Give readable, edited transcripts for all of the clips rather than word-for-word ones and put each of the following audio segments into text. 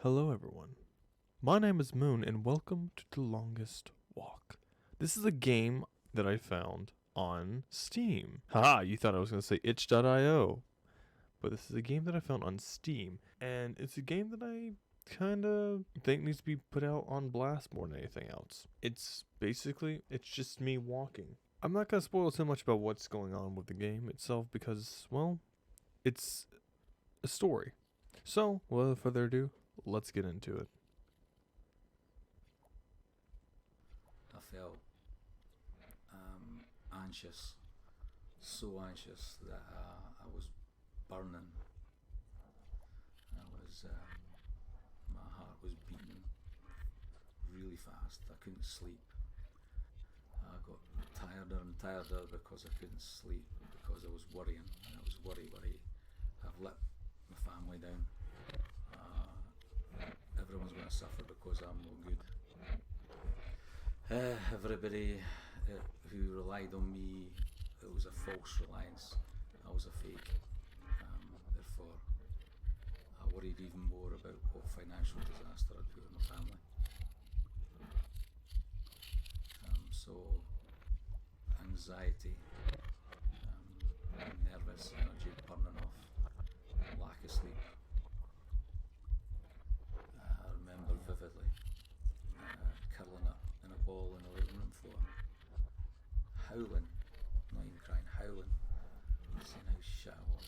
Hello, everyone. My name is Moon, and welcome to The Longest Walk. This is a game that I found on Steam. Haha, you thought I was going to say itch.io. But this is a game that I found on Steam, and it's a game that I kind of think needs to be put out on blast more than anything else. It's just me walking. I'm not going to spoil too much about what's going on with the game itself because, well, it's a story. So, without further ado, let's get into it. I felt anxious, so anxious that I was burning. My heart was beating really fast. I couldn't sleep. I got tireder and tireder because I couldn't sleep because I was worrying, and I was worry. I've let my family down. Everyone's going to suffer because I'm no good. Everybody who relied on me, it was a false reliance. I was a fake. Therefore, I worried even more about what financial disaster I'd put on my family. So, anxiety, nervous, energy burning off, lack of sleep. I remember vividly curling up in a ball in the living room floor, howling, not even crying, howling, saying how shit I was.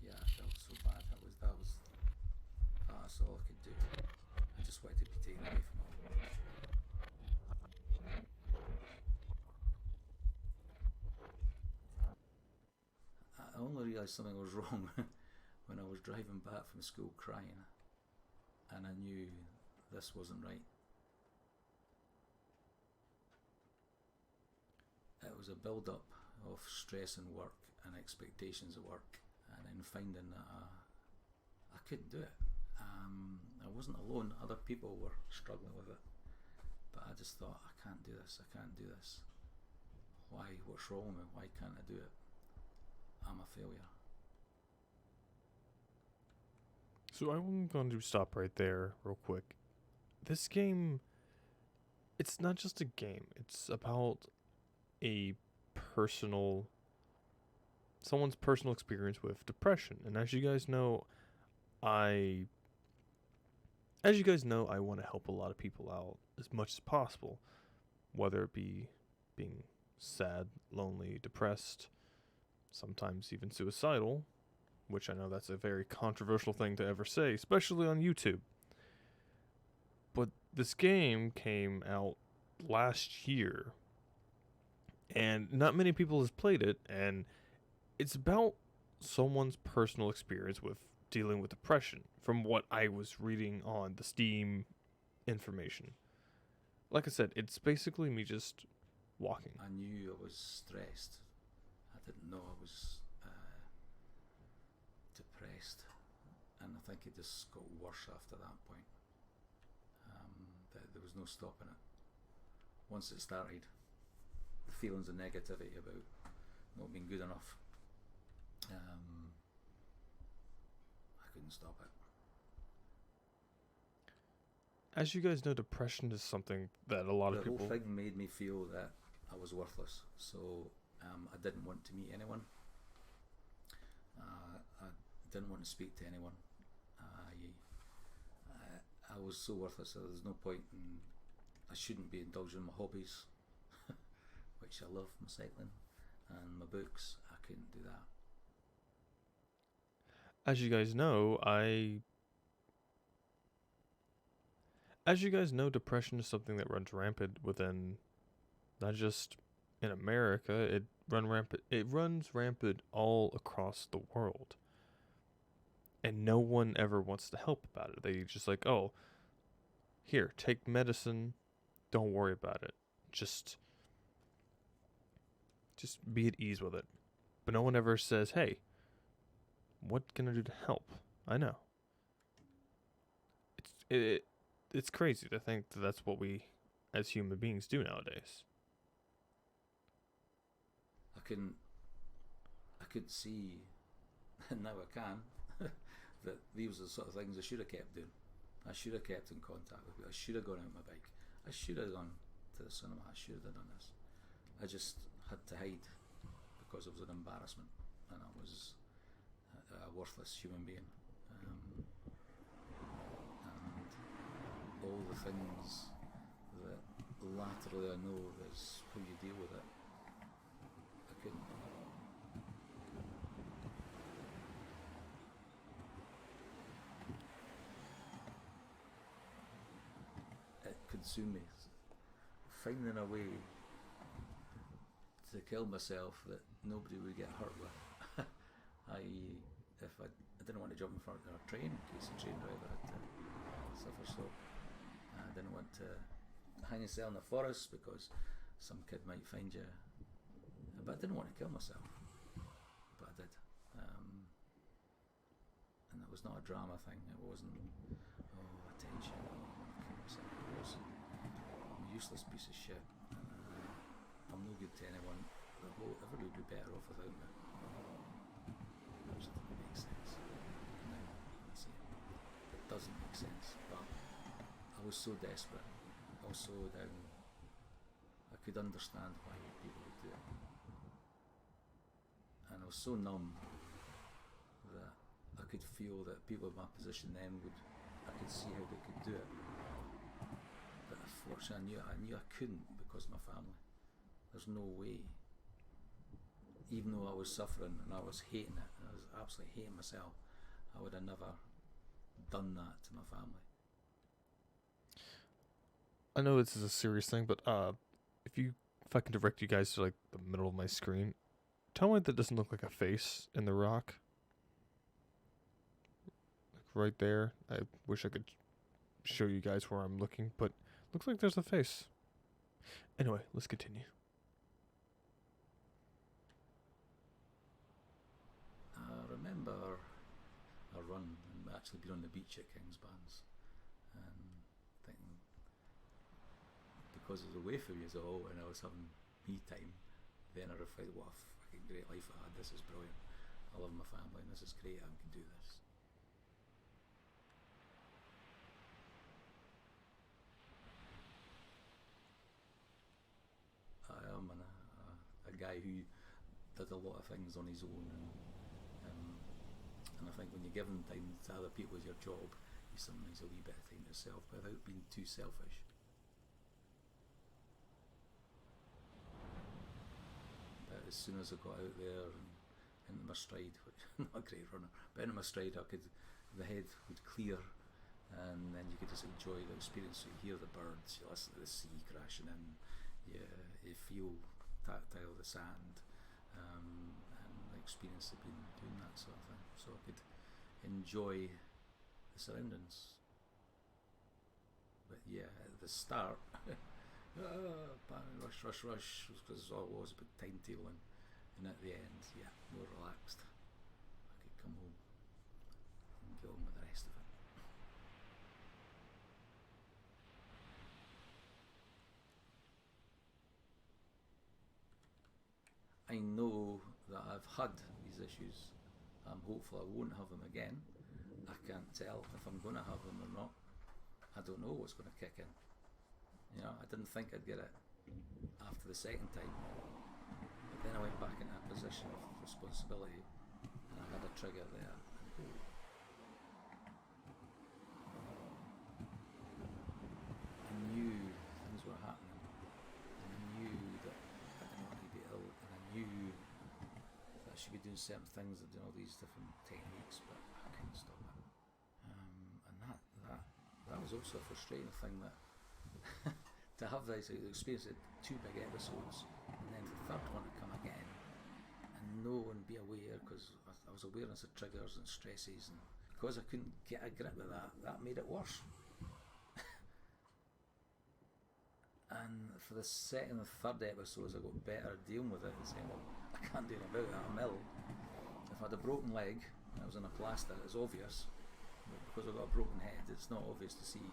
Yeah, I felt so bad. That's all I could do. I just wanted to be taken away from it all. I only realised something was wrong when I was driving back from school crying, and I knew this wasn't right. It was a build up of stress in work and expectations of work, and then finding that I couldn't do it. I wasn't alone, other people were struggling with it, but I just thought, I can't do this. Why? What's wrong with me? Why can't I do it? I'm a failure. So I'm going to stop right there real quick. This game, it's not just a game. It's about a personal someone's personal experience with depression. And I as you guys know, I want to help a lot of people out as much as possible, whether it be being sad, lonely, depressed, sometimes even suicidal, which I know that's a very controversial thing to ever say, especially on YouTube. But this game came out last year, and not many people has played it, and it's about someone's personal experience with dealing with depression from what I was reading on the Steam information. Like I said, it's basically me just walking. I knew I was stressed. I didn't know I was depressed, and I think it just got worse after that point. There was no stopping it. Once it started, the feelings of negativity about not being good enough, I couldn't stop it. As you guys know, depression is something that a lot of The whole people. thing made me feel that I was worthless. So I didn't want to meet anyone. I didn't want to speak to anyone. I was so worthless that there's no point in. I shouldn't be indulging in my hobbies, which I love, my cycling and my books. I couldn't do that. As you guys know, as you guys know, depression is something that runs rampant within not just in America. It runs rampant all across the world, and no one ever wants to help about it. They just like, oh, here, take medicine. Don't worry about it. Just be at ease with it. But no one ever says, hey, what can I do to help? I know. It's crazy to think that that's what we as human beings do nowadays. I couldn't. I could see, and now I can, that these are the sort of things I should have kept doing. I should have kept in contact with people. I should have gone out on my bike. I should have gone to the cinema. I should have done this. I just had to hide because it was an embarrassment, and I was a worthless human being. And all the things that laterally I know is how you deal with it, I couldn't. It consumed me. Finding a way to kill myself that nobody would get hurt with. I.e., if I didn't want to jump in front of a train in case the train driver had to suffer slow. I didn't want to hang yourself in the forest because some kid might find you. But I didn't want to kill myself. But I did. And it was not a drama thing. It wasn't, attention, I want to kill myself. It was, I'm a useless piece of shit. I'm no good to anyone. Everybody would be better off without me. Which doesn't make sense. Now, I see it. It doesn't make sense. But I was so desperate. I was so down. I could understand why people would do it. And I was so numb that I could feel that people in my position then I could see how they could do it. But unfortunately I knew I couldn't because of my family. There's no way. Even though I was suffering and I was hating it, and I was absolutely hating myself, I would have never done that to my family. I know this is a serious thing, but if I can direct you guys to like the middle of my screen, tell me that doesn't look like a face in the rock. Like right there. I wish I could show you guys where I'm looking, but looks like there's a face. Anyway, let's continue. I remember a run and actually being on the beach at Kingsbands and thinking, because it was away from you all and I was having me time, then I reflected, what a fucking great life I had. This is brilliant. I love my family and this is great. I can do this. I am a guy who did a lot of things on his own, and I think when you're giving time to other people as your job, you sometimes a wee bit of time to yourself without being too selfish. But as soon as I got out there and into my stride, which I'm not a great runner, but into my stride the head would clear, and then you could just enjoy the experience. So you hear the birds, you listen to the sea crashing in, you feel tactile the sand, and the experience of being doing that sort of thing. So I could enjoy the surroundings. But yeah, at the start, rush, because all it was about timetabling, and at the end, yeah, more relaxed. I could come home and get on with the rest of it. I know that I've had these issues. I'm hopeful I won't have them again. I can't tell if I'm going to have them or not. I don't know what's going to kick in. I didn't think I'd get it after the second time. But then I went back into a position of responsibility and I had a trigger there. I knew things were happening. And I knew that I didn't want to be ill. And I knew that I should be doing certain things and doing all these different techniques, but I couldn't stop it. And that was also a frustrating thing, that to have this experience of 2 big episodes and then the third one to come again and know and be aware, because I was awareness of triggers and stresses, and because I couldn't get a grip with that made it worse. And for the second and third episodes I got better at dealing with it and saying, well, I can't do anything about it, I'm ill. If I had a broken leg and I was in a plaster, it's obvious, but because I've got a broken head, it's not obvious to see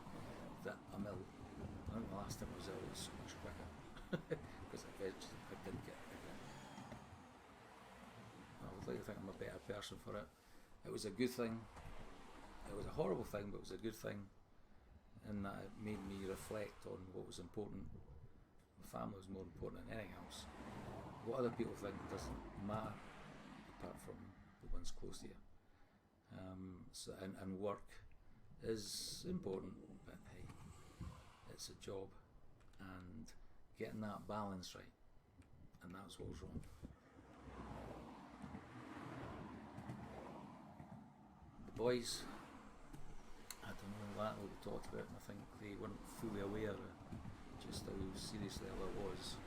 that I'm ill. I think the last time I was ill was so much quicker because I didn't get it. I would like to think I'm a better person for it. It was a good thing, it was a horrible thing, but it was a good thing, in that it made me reflect on what was important. My family was more important than anything else. What other people think doesn't matter, apart from the ones close to you. And work is important, but hey, it's a job, and getting that balance right, and that's what was wrong. The boys, I don't know, that we talked about, and I think they weren't fully aware of just how seriously it was,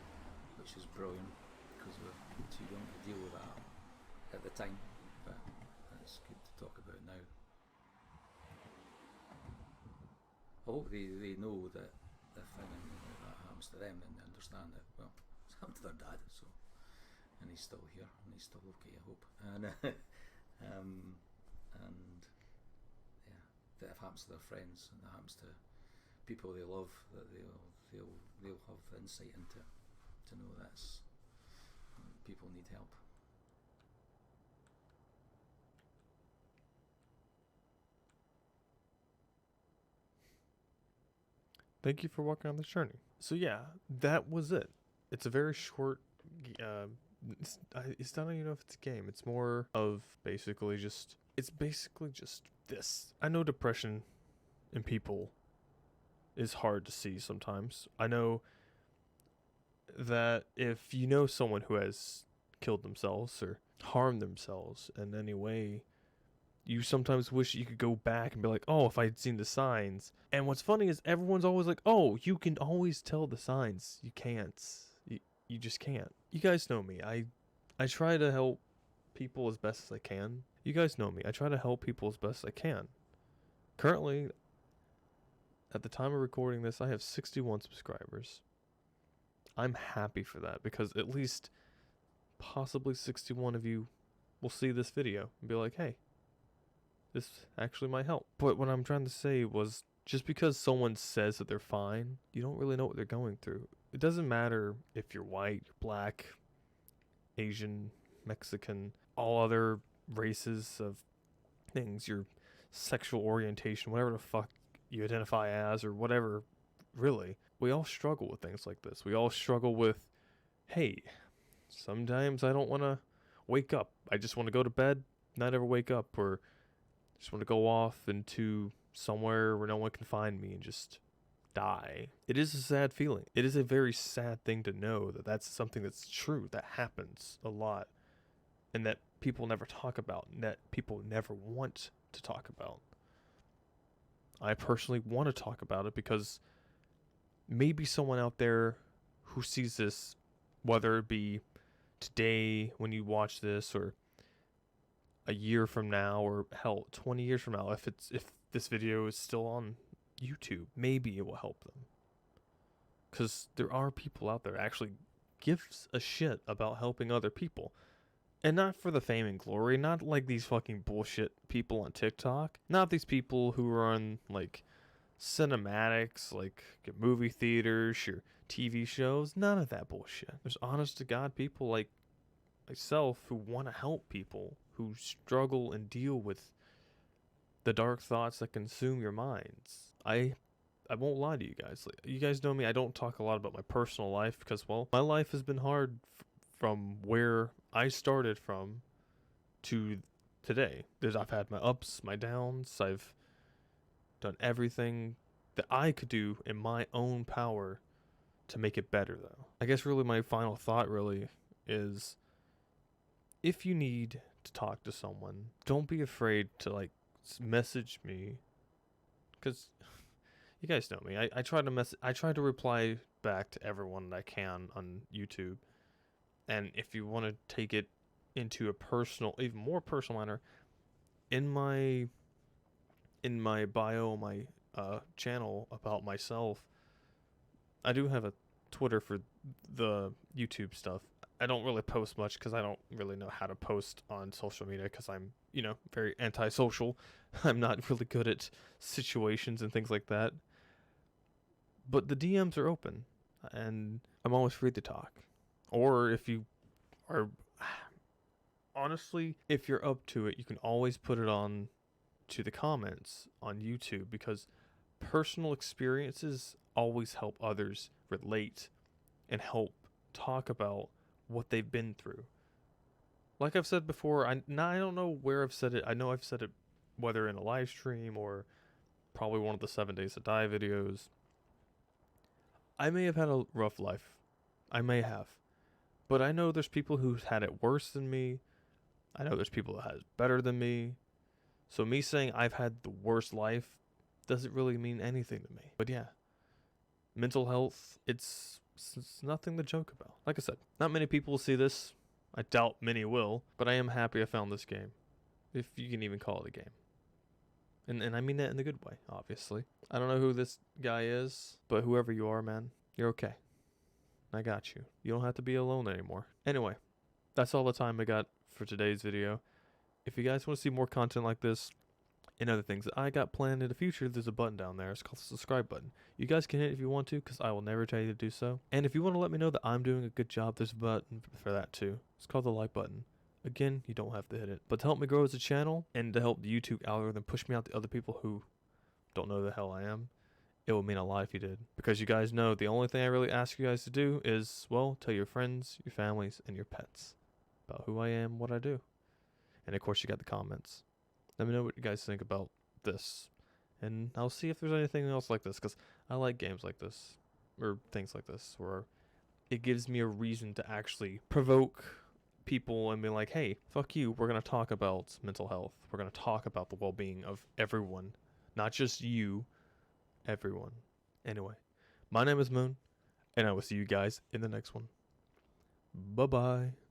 which is brilliant, because we're too young to deal with that at the time, but it's good to talk about now. I hope they know that if anything like that happens to them, then they understand that, well, it's happened to their dad, so, and he's still here, and he's still okay, I hope. And yeah, that if it happens to their friends, and it happens to people they love, that they'll have insight into it, to know that people need help. Thank you for walking on this journey. So yeah, that was it. It's a very short. It's not even know if it's a game. It's more of basically just. It's basically just this. I know depression in people is hard to see sometimes. I know that if you know someone who has killed themselves or harmed themselves in any way, you sometimes wish you could go back and be like, oh, if I'd seen the signs. And what's funny is everyone's always like, oh, you can always tell the signs. You can't. You just can't. You guys know me. I try to help people as best as I can. You guys know me. I try to help people as best as I can. Currently, at the time of recording this, I have 61 subscribers. I'm happy for that, because at least possibly 61 of you will see this video and be like, hey, this actually might help. But what I'm trying to say was, just because someone says that they're fine, you don't really know what they're going through. It doesn't matter if you're white, black, Asian, Mexican, all other races of things, your sexual orientation, whatever the fuck you identify as, or whatever, really. We all struggle with things like this. We all struggle with, hey, sometimes I don't want to wake up. I just want to go to bed, not ever wake up, or just want to go off into somewhere where no one can find me and just die. It is a sad feeling. It is a very sad thing to know that that's something that's true, that happens a lot, and that people never talk about, and that people never want to talk about. I personally want to talk about it because maybe someone out there who sees this, whether it be today when you watch this, or a year from now, or hell, 20 years from now, if this video is still on YouTube, maybe it will help them. Because there are people out there actually gives a shit about helping other people. And not for the fame and glory, not like these fucking bullshit people on TikTok. Not these people who are on, like, cinematics, like your movie theaters, your TV shows. None of that bullshit. There's honest to God people like myself who want to help people who struggle and deal with the dark thoughts that consume your minds. I won't lie to you guys. You guys know me. I don't talk a lot about my personal life because, well, my life has been hard from where I started from to today. I've had my ups, my downs. I've done everything that I could do in my own power to make it better, though. I guess really my final thought really is, if you need to talk to someone, don't be afraid to, like, message me, because you guys know me. I try to reply back to everyone that I can on YouTube. And if you want to take it into a personal, even more personal manner, in my bio, my channel about myself, I do have a Twitter for the YouTube stuff. I don't really post much because I don't really know how to post on social media because I'm, very antisocial. I'm not really good at situations and things like that. But the DMs are open, and I'm always free to talk. Or if you are, honestly, if you're up to it, you can always put it on to the comments on YouTube, because personal experiences always help others relate and help talk about what they've been through. Like I've said before, I don't know where I've said it. I know I've said it whether in a live stream or probably one of the 7 Days to Die videos. I may have had a rough life. I may have. But I know there's people who've had it worse than me. I know there's people that had it better than me. So me saying I've had the worst life doesn't really mean anything to me. But yeah, mental health, it's nothing to joke about. Like I said, not many people will see this. I doubt many will, but I am happy I found this game, if you can even call it a game. And I mean that in the good way, obviously. I don't know who this guy is, but whoever you are, man, you're okay. I got you. You don't have to be alone anymore. Anyway, that's all the time I got for today's video. If you guys want to see more content like this and other things that I got planned in the future, there's a button down there. It's called the subscribe button. You guys can hit it if you want to, because I will never tell you to do so. And if you want to let me know that I'm doing a good job, there's a button for that too. It's called the like button. Again, you don't have to hit it. But to help me grow as a channel and to help the YouTube algorithm push me out to other people who don't know the hell I am, it would mean a lot if you did. Because you guys know the only thing I really ask you guys to do is, well, tell your friends, your families, and your pets about who I am, what I do. And of course, you got the comments. Let me know what you guys think about this. And I'll see if there's anything else like this, because I like games like this, or things like this, where it gives me a reason to actually provoke people and be like, hey, fuck you, we're going to talk about mental health. We're going to talk about the well-being of everyone, not just you, everyone. Anyway, my name is Moon, and I will see you guys in the next one. Bye-bye.